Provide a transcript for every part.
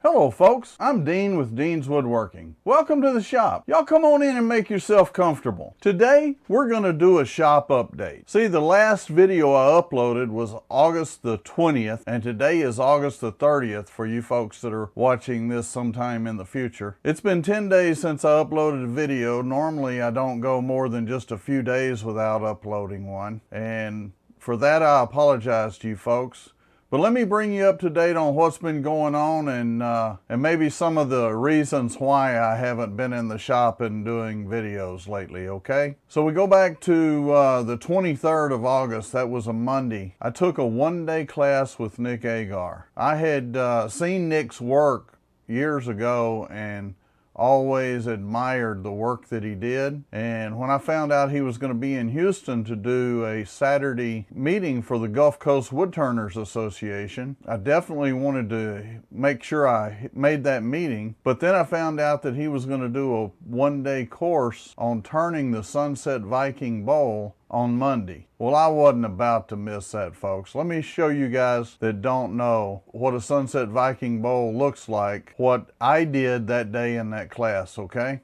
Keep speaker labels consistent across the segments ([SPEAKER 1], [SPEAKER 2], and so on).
[SPEAKER 1] Hello folks, I'm Dean with Dean's Woodworking. Welcome to the shop. Y'all come on in and make yourself comfortable. Today, we're going to do a shop update. See, the last video I uploaded was August the 20th, and today is August the 30th for you folks that are watching this sometime in the future. It's been 10 days since I uploaded a video. Normally, I don't go more than just a few days without uploading one, and for that, I apologize to you folks. But let me bring you up to date on what's been going on and maybe some of the reasons why I haven't been in the shop and doing videos lately, okay? So we go back to the 23rd of August. That was a Monday. I took a one-day class with Nick Agar. I had seen Nick's work years ago and always admired the work that he did. And when I found out he was going to be in Houston to do a Saturday meeting for the Gulf Coast Woodturners Association, I definitely wanted to make sure I made that meeting. But then I found out that he was going to do a one-day course on turning the Sunset Viking bowl on Monday. Well, I wasn't about to miss that, folks. Let me show you guys that don't know what a Sunset Viking bowl looks like, what I did that day in that class, okay?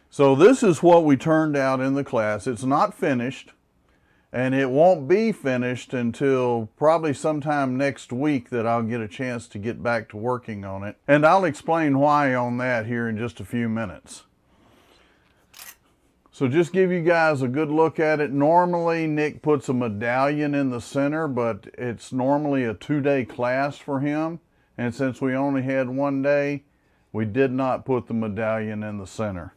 [SPEAKER 1] So this is what we turned out in the class. It's not finished, and it won't be finished until probably sometime next week that I'll get a chance to get back to working on it. And I'll explain why on that here in just a few minutes. So just give you guys a good look at it. Normally, Nick puts a medallion in the center, but it's normally a two-day class for him. And since we only had one day, we did not put the medallion in the center.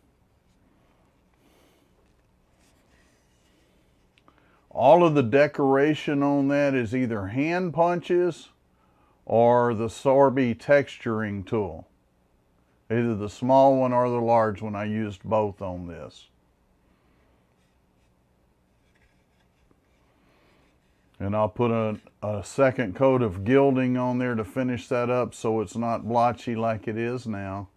[SPEAKER 1] All of the decoration on that is either hand punches or the Sorby texturing tool. Either the small one or the large one. I used both on this. And I'll put a second coat of gilding on there to finish that up so it's not blotchy like it is now.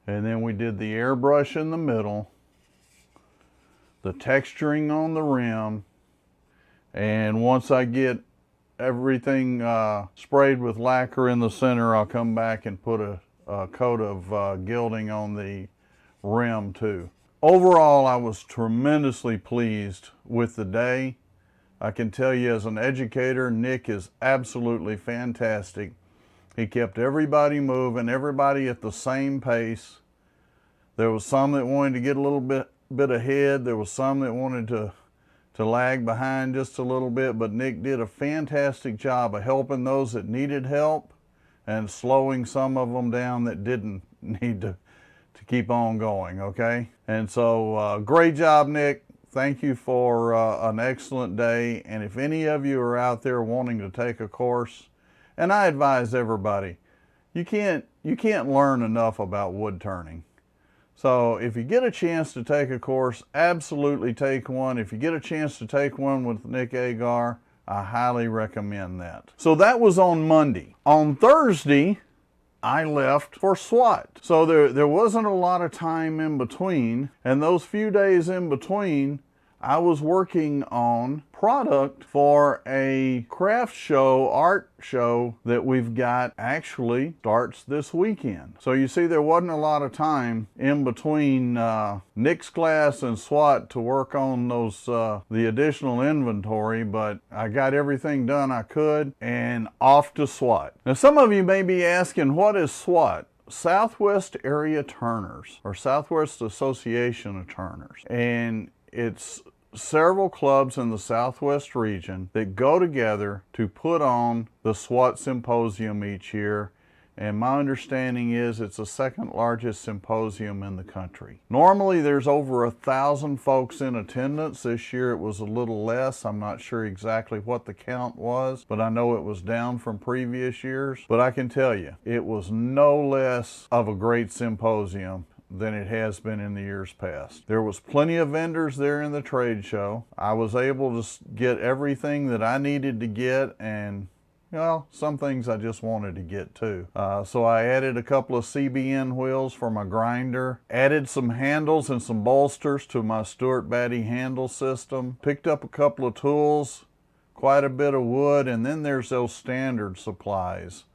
[SPEAKER 1] And then we did the airbrush in the middle, the texturing on the rim, and once I get everything sprayed with lacquer in the center, I'll come back and put a coat of gilding on the rim too. Overall, I was tremendously pleased with the day. I can tell you as an educator, Nick is absolutely fantastic. He kept everybody moving, everybody at the same pace. There was some that wanted to get a little bit ahead. There was some that wanted to lag behind just a little bit, but Nick did a fantastic job of helping those that needed help and slowing some of them down that didn't need to keep on going, okay? And so great job, Nick. Thank you for an excellent day, and if any of you are out there wanting to take a course, and I advise everybody, you can't learn enough about wood turning. So if you get a chance to take a course, absolutely take one. If you get a chance to take one with Nick Agar, I highly recommend that. So that was on Monday. On Thursday, I left for Swat. So there wasn't a lot of time in between, and those few days in between, I was working on product for a craft show, art show that we've got actually starts this weekend. So you see, there wasn't a lot of time in between Nick's class and Swat to work on those the additional inventory, but I got everything done I could and off to Swat. Now some of you may be asking, what is Swat? Southwest Area Turners, or Southwest Association of Turners. And it's several clubs in the Southwest region that go together to put on the Swat Symposium each year. And my understanding is it's the second largest symposium in the country. Normally there's over 1,000 folks in attendance. This year it was a little less. I'm not sure exactly what the count was, but I know it was down from previous years. But I can tell you, it was no less of a great symposium than it has been in the years past. There was plenty of vendors there in the trade show. I was able to get everything that I needed to get, and well, some things I just wanted to get too. So I added a couple of CBN wheels for my grinder, added some handles and some bolsters to my Stuart Batty handle system, picked up a couple of tools, quite a bit of wood, and then there's those standard supplies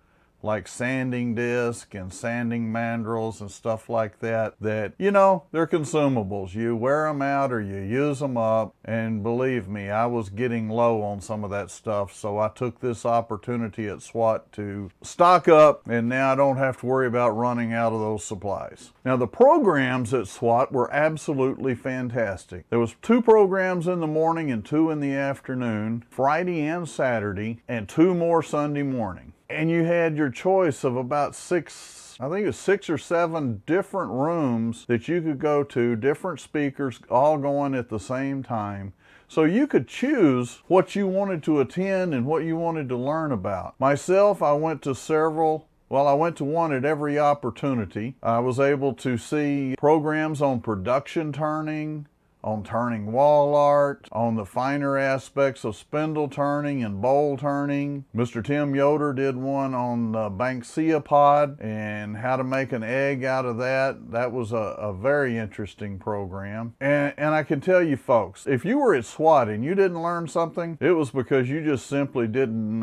[SPEAKER 1] like sanding disc and sanding mandrels and stuff like that, that, you know, they're consumables. You wear them out or you use them up, and believe me, I was getting low on some of that stuff, so I took this opportunity at Swat to stock up, and now I don't have to worry about running out of those supplies. Now, the programs at Swat were absolutely fantastic. There was 2 programs in the morning and 2 in the afternoon, Friday and Saturday, and 2 more Sunday morning. And you had your choice of about 6 or 7 different rooms that you could go to, different speakers all going at the same time. So you could choose what you wanted to attend and what you wanted to learn about. Myself, I went to several. Well, I went to one at every opportunity. I was able to see programs on production turning, on turning wall art, on the finer aspects of spindle turning and bowl turning. Mr. Tim Yoder did one on Banksia pod and how to make an egg out of that. That was a very interesting program. And I can tell you folks, if you were at SWAT and you didn't learn something, it was because you just simply didn't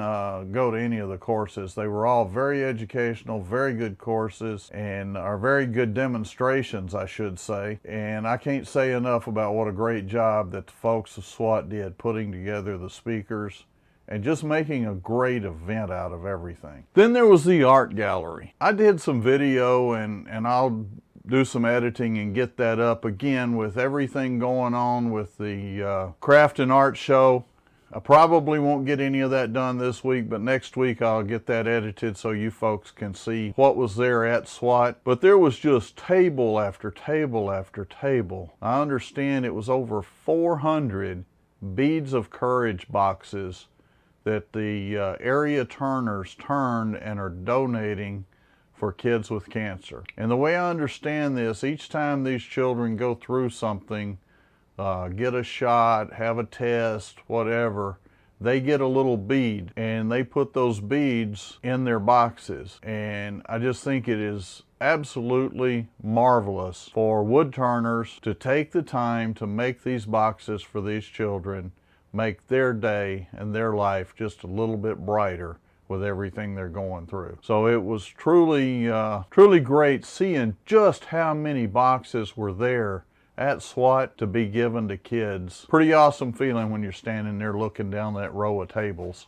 [SPEAKER 1] go to any of the courses. They were all very educational, very good courses, and are very good demonstrations, I should say. And I can't say enough about what a great job that the folks of SWAT did putting together the speakers and just making a great event out of everything. Then there was the art gallery. I did some video and I'll do some editing and get that up again with everything going on with the craft and art show. I probably won't get any of that done this week, but next week I'll get that edited so you folks can see what was there at SWAT. But there was just table after table after table. I understand it was over 400 Beads of Courage boxes that the area turners turned and are donating for kids with cancer. And the way I understand this, each time these children go through something, get a shot, have a test, whatever, they get a little bead and they put those beads in their boxes. And I just think it is absolutely marvelous for wood turners to take the time to make these boxes for these children, make their day and their life just a little bit brighter with everything they're going through. So it was truly great seeing just how many boxes were there at SWAT to be given to kids. Pretty awesome feeling when you're standing there looking down that row of tables.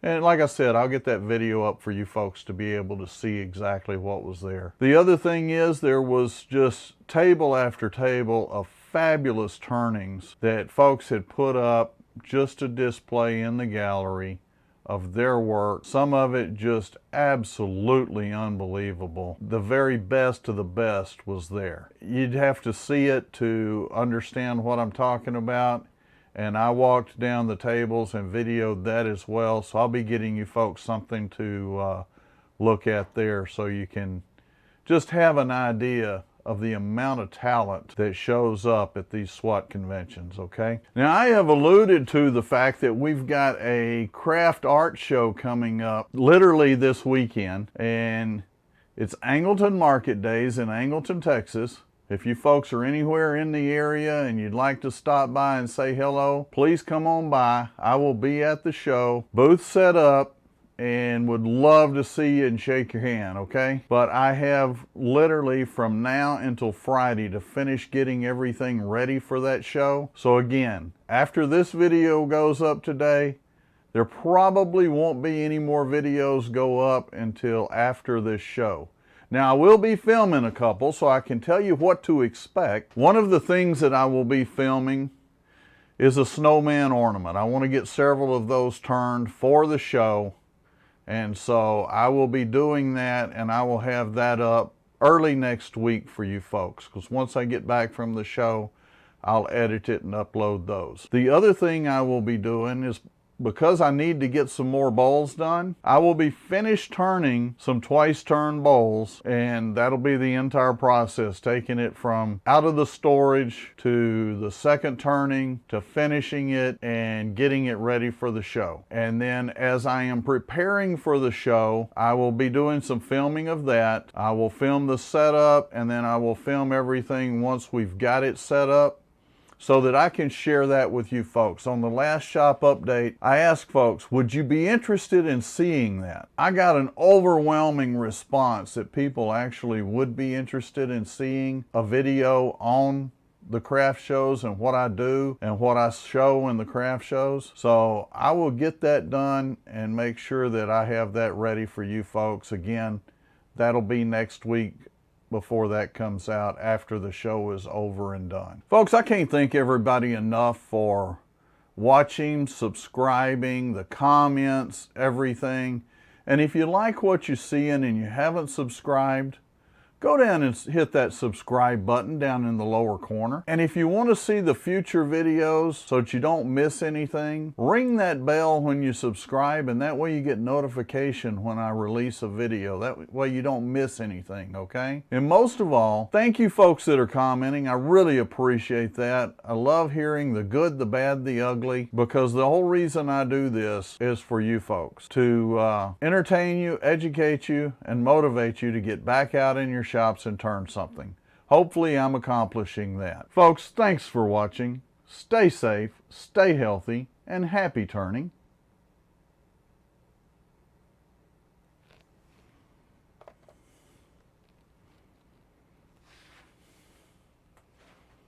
[SPEAKER 1] And like I said, I'll get that video up for you folks to be able to see exactly what was there. The other thing is there was just table after table of fabulous turnings that folks had put up just to display in the gallery of their work. Some of it just absolutely unbelievable. The very best of the best was there. You'd have to see it to understand what I'm talking about, and I walked down the tables and videoed that as well, so I'll be getting you folks something to look at there so you can just have an idea of the amount of talent that shows up at these SWAT conventions, okay? Now, I have alluded to the fact that we've got a craft art show coming up literally this weekend, and it's Angleton Market Days in Angleton, Texas. If you folks are anywhere in the area and you'd like to stop by and say hello, please come on by. I will be at the show, booth set up, and would love to see you and shake your hand, okay? But I have literally from now until Friday to finish getting everything ready for that show. So again, after this video goes up today, there probably won't be any more videos go up until after this show. Now, I will be filming a couple, so I can tell you what to expect. One of the things that I will be filming is a Snowman Ornament. I want to get several of those turned for the show. And so I will be doing that, and I will have that up early next week for you folks, because once I get back from the show, I'll edit it and upload those. The other thing I will be doing is, because I need to get some more bowls done, I will be finished turning some twice turned bowls, and that'll be the entire process, taking it from out of the storage to the second turning to finishing it and getting it ready for the show. And then as I am preparing for the show, I will be doing some filming of that. I will film the setup, and then I will film everything once we've got it set up, so that I can share that with you folks. On the last shop update, I asked folks, would you be interested in seeing that? I got an overwhelming response that people actually would be interested in seeing a video on the craft shows and what I do and what I show in the craft shows. So I will get that done and make sure that I have that ready for you folks. Again, that'll be next week before that comes out, after the show is over and done. Folks, I can't thank everybody enough for watching, subscribing, the comments, everything. And if you like what you're seeing and you haven't subscribed, go down and hit that subscribe button down in the lower corner. And if you want to see the future videos so that you don't miss anything, ring that bell when you subscribe, and that way you get notification when I release a video. That way you don't miss anything, okay? And most of all, thank you folks that are commenting. I really appreciate that. I love hearing the good, the bad, the ugly, because the whole reason I do this is for you folks, to entertain you, educate you, and motivate you to get back out in your shops and turn something. Hopefully I'm accomplishing that. Folks, thanks for watching. Stay safe, stay healthy, and happy turning.